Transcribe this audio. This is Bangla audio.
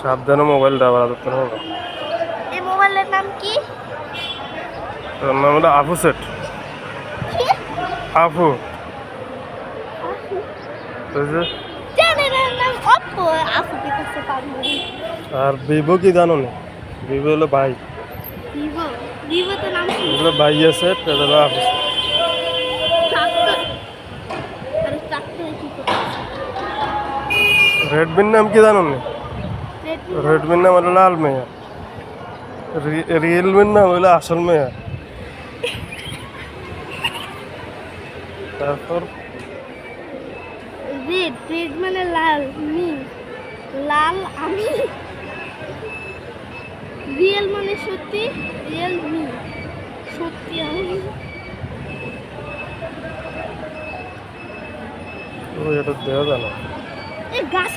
সাবধানে মোবাইলটা আবার আদর করে হবে। এই মোবাইলের নাম কি? ওর নাম হলো আফু সেট। আফু বুঝলে? চ্যানেলের নাম অপ্পো। আপুকে কাছে পারবো। আর ভিভো কি জানো না? ভিভো হলো ভাই, ভিভো। ভিভো তো নাম কি? এগুলো ভাইয়া সেট, এটা হলো আফু সেট। ট্রাক্টর। আরে ট্রাক্টরে কি করতে? রেডমির নাম কি জানো না? রেডমি। রেডমির নাম হলো লাল মেয়া, রিয়েলমির নাম হলো আসল মেয়া। তারপর রেড। রেড মানে লাল। মি লাল আমি। রিয়েল মানে সত্যি। রিয়েল মি সত্যি আমি। ও এটা দেওয়া জানো। এই গাছ